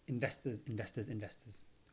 investors.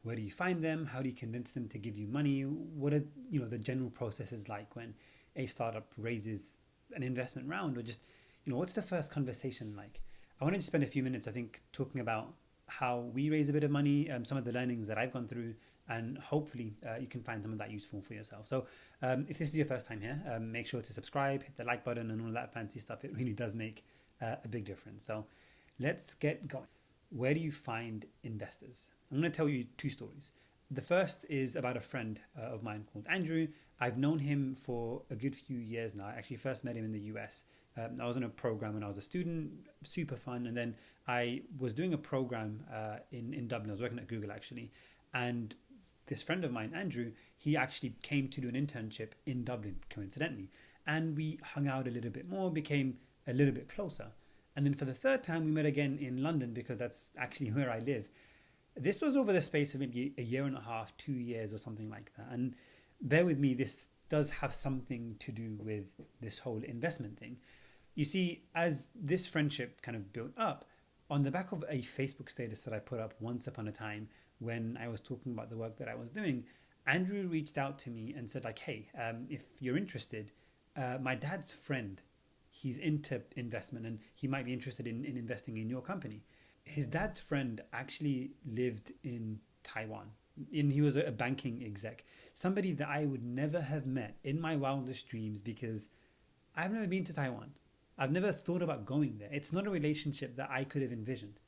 Where do you find them? How do you convince them to give you money? What are the general processes like when a startup raises an investment round, or just what's the first conversation like? I wanted to spend a few minutes, I think, talking about how we raise a bit of money, some of the learnings that I've gone through, and hopefully you can find some of that useful for yourself. So if this is your first time here, make sure to subscribe, hit the like button, and all that fancy stuff. It really does make a big difference. So let's get going. Where do you find investors? I'm going to tell you two stories. The first is about a friend of mine called Andrew. I've known him for a good few years now. I actually first met him in the US. I was in a program when I was a student, super fun. And then I was doing a program in Dublin. I was working at Google actually. And this friend of mine, Andrew, he actually came to do an internship in Dublin, coincidentally. And we hung out a little bit more, became a little bit closer. And then for the third time, we met again in London because that's actually where I live. This was over the space of maybe a year and a half, 2 years or something like that. And bear with me, this does have something to do with this whole investment thing. You see, as this friendship kind of built up, on the back of a Facebook status that I put up once upon a time when I was talking about the work that I was doing, Andrew reached out to me and said like, hey, if you're interested, my dad's friend, he's into investment and he might be interested in investing in your company. His dad's friend actually lived in Taiwan, and he was a banking exec, somebody that I would never have met in my wildest dreams because I've never been to Taiwan. I've never thought about going there. It's not a relationship that I could have envisioned.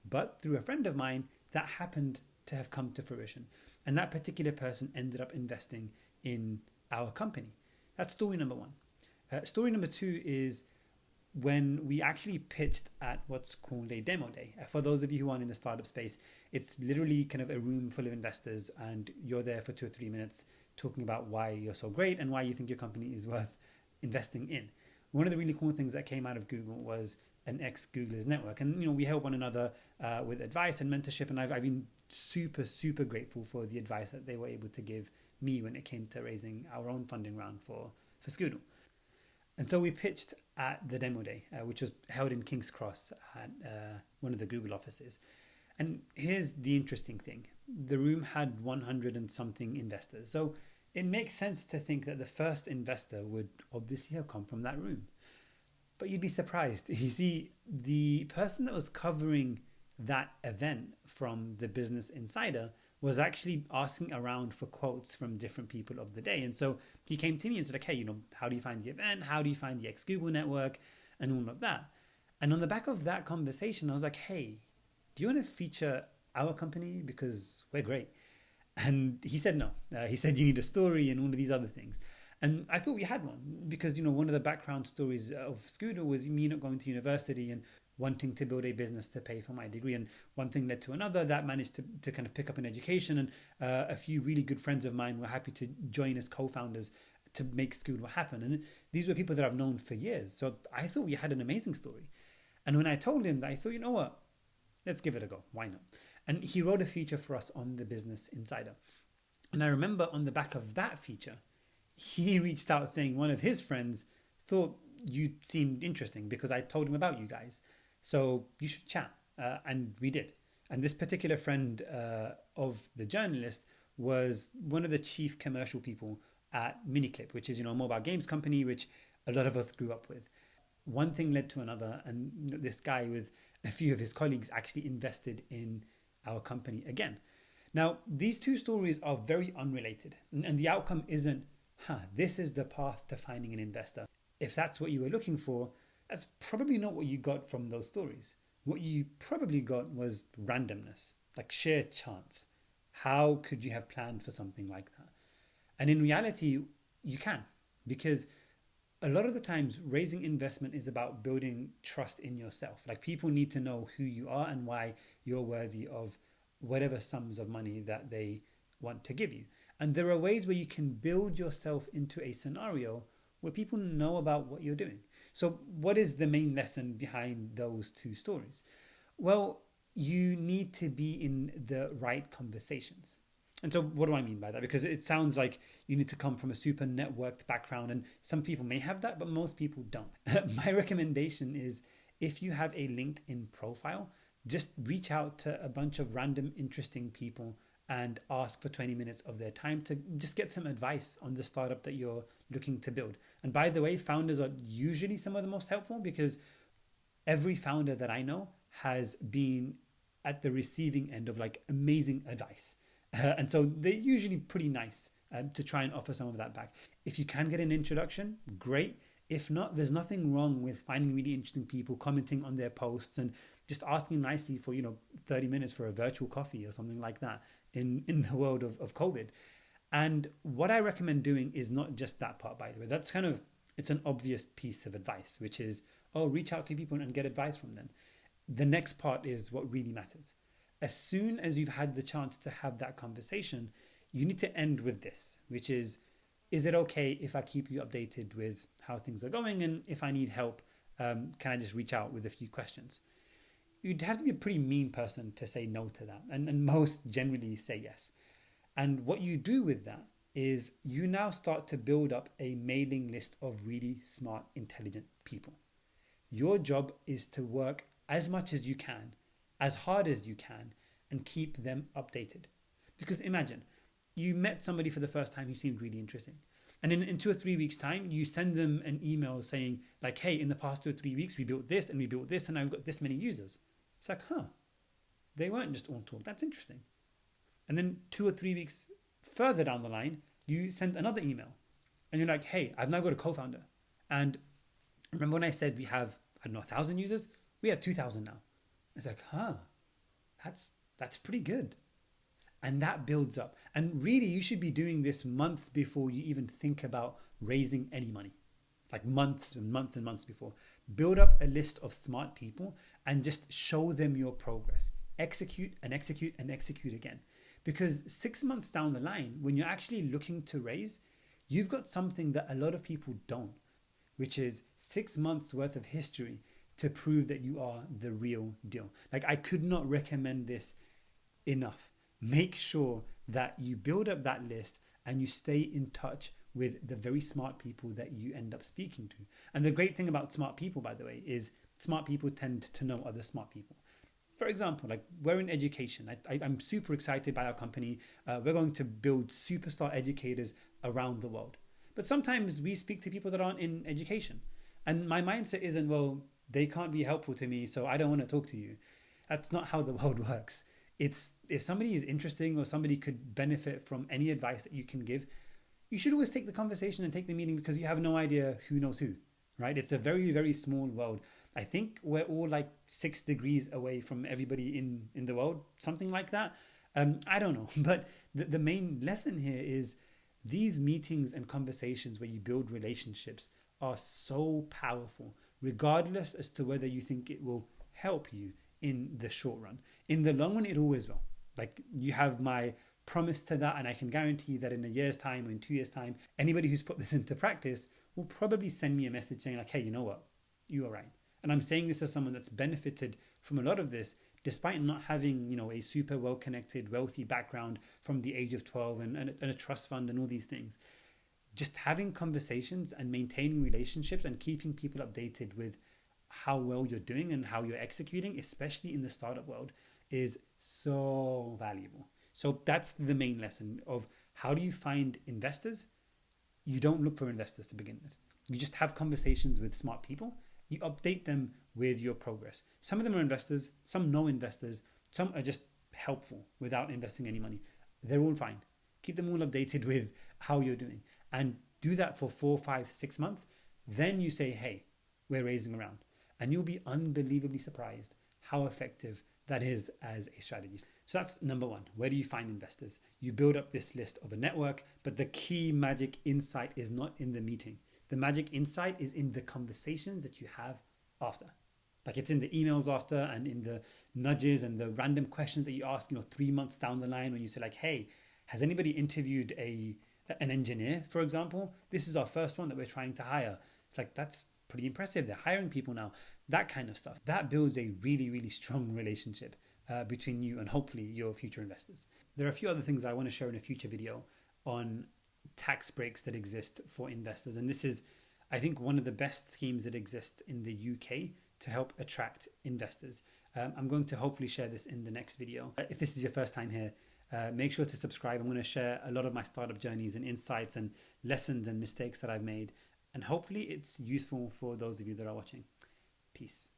But through a friend of mine, that happened to have come to fruition. And that particular person ended up investing in our company. That's story number one. Story number two is when we actually pitched at what's called a demo day. For those of you who aren't in the startup space, it's literally kind of a room full of investors and you're there for 2 or 3 minutes talking about why you're so great and why you think your company is worth investing in. One of the really cool things that came out of Google was an ex-Googlers network. And, we help one another with advice and mentorship. And I've been super, super grateful for the advice that they were able to give me when it came to raising our own funding round for Scoodle. And so we pitched at the demo day, which was held in King's Cross at one of the Google offices. And here's the interesting thing. The room had 100 and something investors. So it makes sense to think that the first investor would obviously have come from that room. But you'd be surprised. You see, the person that was covering that event from the Business Insider was actually asking around for quotes from different people of the day. And so he came to me and said, okay, how do you find the event? How do you find the ex-Google network and all of that? And on the back of that conversation, I was like, hey, do you want to feature our company? Because we're great. And he said no. He said you need a story and all of these other things. And I thought we had one because, one of the background stories of Scoodle was me not going to university and wanting to build a business to pay for my degree. And one thing led to another that managed to kind of pick up an education. And a few really good friends of mine were happy to join as co-founders to make Scoodle happen. And these were people that I've known for years. So I thought we had an amazing story. And when I told him that, I thought, you know what? Let's give it a go. Why not? And he wrote a feature for us on the Business Insider. And I remember on the back of that feature, he reached out saying one of his friends thought you seemed interesting because I told him about you guys. So you should chat. And we did. And this particular friend of the journalist was one of the chief commercial people at Miniclip, which is, a mobile games company, which a lot of us grew up with. One thing led to another. And this guy with a few of his colleagues actually invested in our company again. Now, these two stories are very unrelated. And the outcome isn't, this is the path to finding an investor. If that's what you were looking for, that's probably not what you got from those stories. What you probably got was randomness, like sheer chance. How could you have planned for something like that? And in reality, you can, because a lot of the times raising investment is about building trust in yourself. Like people need to know who you are and why you're worthy of whatever sums of money that they want to give you. And there are ways where you can build yourself into a scenario where people know about what you're doing. So what is the main lesson behind those two stories? Well, you need to be in the right conversations. And so what do I mean by that? Because it sounds like you need to come from a super networked background, and some people may have that, but most people don't. My recommendation is if you have a LinkedIn profile, Just reach out to a bunch of random interesting people and ask for 20 minutes of their time to just get some advice on the startup that you're looking to build. And by the way, founders are usually some of the most helpful, because every founder that I know has been at the receiving end of like amazing advice. And so they're usually pretty nice to try and offer some of that back. If you can get an introduction, great. If not, there's nothing wrong with finding really interesting people, commenting on their posts, and just asking nicely for, 30 minutes for a virtual coffee or something like that in the world of COVID. And what I recommend doing is not just that part, by the way. That's it's an obvious piece of advice, which is, reach out to people and get advice from them. The next part is what really matters. As soon as you've had the chance to have that conversation, you need to end with this, which is it okay if I keep you updated with how things are going? And if I need help, can I just reach out with a few questions? You'd have to be a pretty mean person to say no to that. And most generally say yes. And what you do with that is you now start to build up a mailing list of really smart, intelligent people. Your job is to work as much as you can, as hard as you can, and keep them updated. Because imagine, you met somebody for the first time who seemed really interesting. And in 2 or 3 weeks' time, you send them an email saying like, hey, in the past 2 or 3 weeks, we built this and we built this and I've got this many users. It's like, they weren't just all talk. That's interesting. And then 2 or 3 weeks further down the line, you send another email and you're like, hey, I've now got a co-founder. And remember when I said we have, 1,000 users? We have 2,000 now. It's like, that's pretty good. And that builds up. And really, you should be doing this months before you even think about raising any money. Like months and months and months before. Build up a list of smart people and just show them your progress. Execute and execute and execute again. Because 6 months down the line, when you're actually looking to raise, you've got something that a lot of people don't, which is 6 months worth of history to prove that you are the real deal. Like, I could not recommend this enough. Make sure that you build up that list and you stay in touch with the very smart people that you end up speaking to. And the great thing about smart people, by the way, is smart people tend to know other smart people. For example, like we're in education. I'm super excited by our company. We're going to build superstar educators around the world. But sometimes we speak to people that aren't in education. And my mindset isn't, well, they can't be helpful to me, so I don't want to talk to you. That's not how the world works. It's if somebody is interesting or somebody could benefit from any advice that you can give, you should always take the conversation and take the meeting, because you have no idea who knows who, right? It's a very, very small world. I think we're all like 6 degrees away from everybody in the world, something like that. I don't know. But the main lesson here is these meetings and conversations where you build relationships are so powerful, regardless as to whether you think it will help you in the short run. In the long run, it always will. Like, you have my promise to that, and I can guarantee that in a year's time or in 2 years' time, anybody who's put this into practice will probably send me a message saying like, hey, you know what? You are right. And I'm saying this as someone that's benefited from a lot of this, despite not having, a super well-connected, wealthy background from the age of 12 and a trust fund and all these things. Just having conversations and maintaining relationships and keeping people updated with how well you're doing and how you're executing, especially in the startup world, is so valuable. So that's the main lesson of how do you find investors? You don't look for investors to begin with. You just have conversations with smart people. You update them with your progress. Some of them are investors, some no investors, some are just helpful without investing any money. They're all fine. Keep them all updated with how you're doing and do that for 4, 5, 6 months. Then you say, hey, we're raising a round. And you'll be unbelievably surprised how effective that is as a strategy. So that's number one. Where do you find investors? You build up this list of a network, but the key magic insight is not in the meeting. The magic insight is in the conversations that you have after. Like, it's in the emails after and in the nudges and the random questions that you ask, 3 months down the line when you say like, hey, has anybody interviewed an engineer, for example? This is our first one that we're trying to hire. It's like, that's pretty impressive. They're hiring people now. That kind of stuff. That builds a really, really strong relationship between you and hopefully your future investors. There are a few other things I want to share in a future video on tax breaks that exist for investors. And this is, I think, one of the best schemes that exist in the UK to help attract investors. I'm going to hopefully share this in the next video. If this is your first time here, make sure to subscribe. I'm going to share a lot of my startup journeys and insights and lessons and mistakes that I've made. And hopefully it's useful for those of you that are watching. Peace.